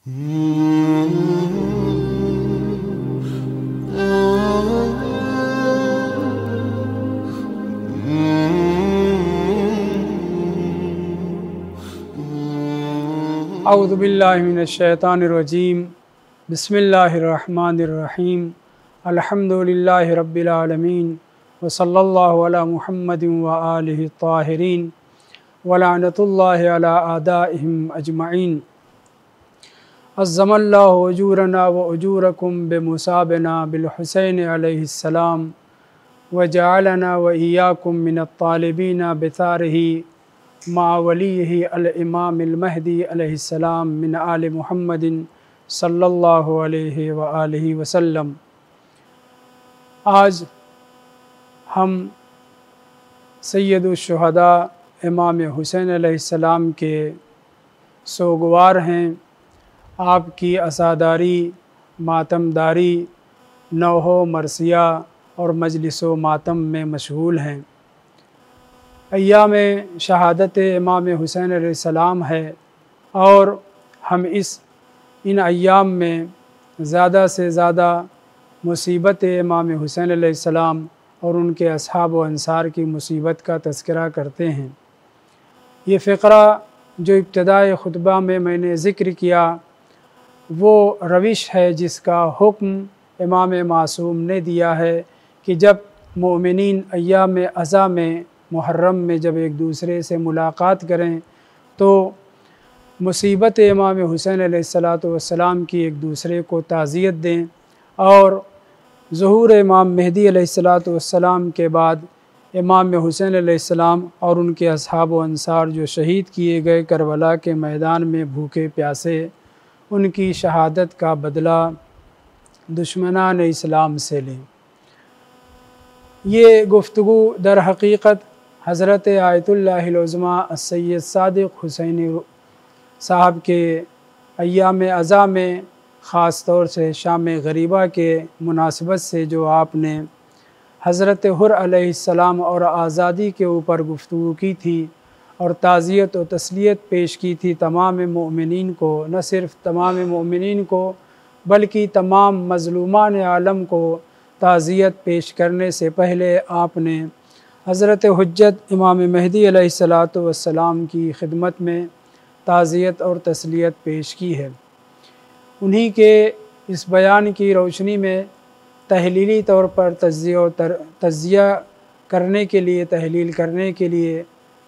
اعوذ باللہ من الشیطان الرجیم بسم اللہ الرحمن الرحیم الحمد للہ رب العالمین وصلی اللہ علی محمد وآلہ الطاہرین ولعنۃ اللہ علی اعدائہم اجمعین عظم اللہ اجورنا واجورکم بمصابنا بالحسین علیہ السلام وجعلنا وإیاکم من الطالبین بثارہ مع ولیہ الامام المہدی علیہ السلام من آل محمد صلی اللہ علیہ وآلہ وسلم۔ آج ہم سید الشہداء امام حسین علیہ السلام کے سوگوار ہیں۔ آپ کی عزاداری، ماتمداری، نوحہ و مرثیہ اور مجلس و ماتم میں مشغول ہیں۔ ایام شہادت امام حسین علیہ السلام ہے اور ہم ان ایام میں زیادہ سے زیادہ مصیبت امام حسین علیہ السلام اور ان کے اصحاب و انصار کی مصیبت کا تذکرہ کرتے ہیں۔ یہ فقرہ جو ابتدائی خطبہ میں نے ذکر کیا وہ روش ہے جس کا حکم امام معصوم نے دیا ہے کہ جب مومنین ایام عزا میں محرم میں جب ایک دوسرے سے ملاقات کریں تو مصیبت امام حسین علیہ السلام کی ایک دوسرے کو تعزیت دیں، اور ظہور امام مہدی علیہ السلام کے بعد امام حسین علیہ السلام اور ان کے اصحاب و انصار جو شہید کیے گئے کربلا کے میدان میں بھوکے پیاسے، ان کی شہادت کا بدلہ دشمنان اسلام سے لیں۔ یہ گفتگو در حقیقت حضرت آیت اللہ العظمیٰ السید صادق حسینی صاحب کے ایام عزا میں خاص طور سے شام غریبہ کے مناسبت سے جو آپ نے حضرت حر علیہ السلام اور آزادی کے اوپر گفتگو کی تھی اور تعزیت و تسلیت پیش کی تھی تمام مومنین کو، نہ صرف تمام مومنین کو بلکہ تمام مظلومان عالم کو تعزیت پیش کرنے سے پہلے آپ نے حضرت حجت امام مہدی علیہ السلام کی خدمت میں تعزیت اور تسلیت پیش کی ہے۔ انہی کے اس بیان کی روشنی میں تحلیلی طور پر تجزیہ کرنے کے لیے، تحلیل کرنے کے لیے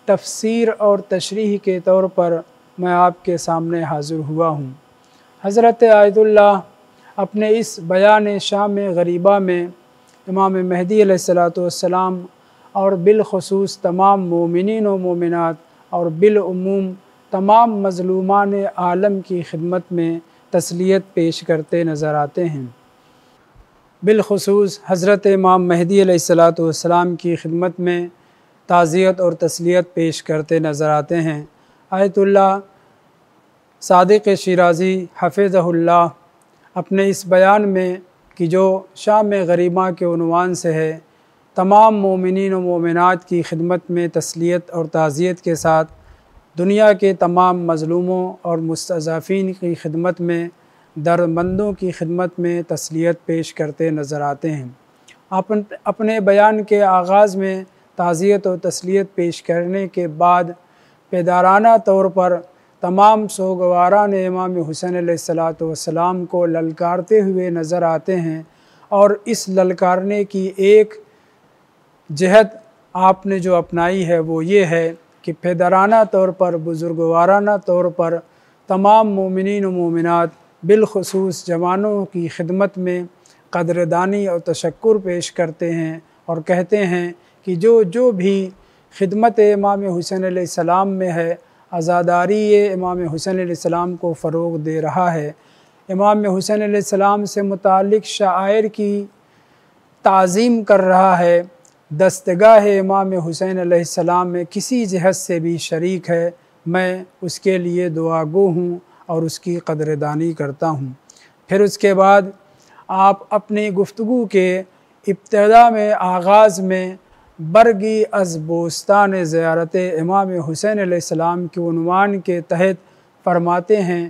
تفسیر اور تشریح کے طور پر میں آپ کے سامنے حاضر ہوا ہوں۔ حضرت آیت اللہ اپنے اس بیان شام غریبہ میں امام مہدی علیہ السلام اور بالخصوص تمام مومنین و مومنات اور بالعموم تمام مظلومان عالم کی خدمت میں تسلیت پیش کرتے نظر آتے ہیں۔ بالخصوص حضرت امام مہدی علیہ السلام کی خدمت میں تعزیت اور تسلیت پیش کرتے نظر آتے ہیں۔ آیت اللہ صادق شیرازی حفظہ اللہ اپنے اس بیان میں کہ جو شام غریبہ کے عنوان سے ہے، تمام مومنین و مومنات کی خدمت میں تسلیت اور تعزیت کے ساتھ دنیا کے تمام مظلوموں اور مستضعفین کی خدمت میں، دردمندوں کی خدمت میں تسلیت پیش کرتے نظر آتے ہیں۔ اپنے بیان کے آغاز میں تعزیت و تسلیت پیش کرنے کے بعد بیدارانہ طور پر تمام سوگواران امام حسین علیہ السلام کو للکارتے ہوئے نظر آتے ہیں، اور اس للکارنے کی ایک جہت آپ نے جو اپنائی ہے وہ یہ ہے کہ بیدارانہ طور پر، بزرگوارانہ طور پر تمام مومنین و مومنات بالخصوص جوانوں کی خدمت میں قدردانی اور تشکر پیش کرتے ہیں اور کہتے ہیں کہ جو بھی خدمت امام حسین علیہ السلام میں ہے، عزاداری امام حسین علیہ السلام کو فروغ دے رہا ہے، امام حسین علیہ السلام سے متعلق شعائر کی تعظیم کر رہا ہے، دستگاہ امام حسین علیہ السلام میں کسی جہت سے بھی شریک ہے، میں اس کے لیے دعا گو ہوں اور اس کی قدردانی کرتا ہوں۔ پھر اس کے بعد آپ اپنی گفتگو کے ابتدا میں، آغاز میں برگی از بوستان زیارت امام حسین علیہ السلام کے عنوان کے تحت فرماتے ہیں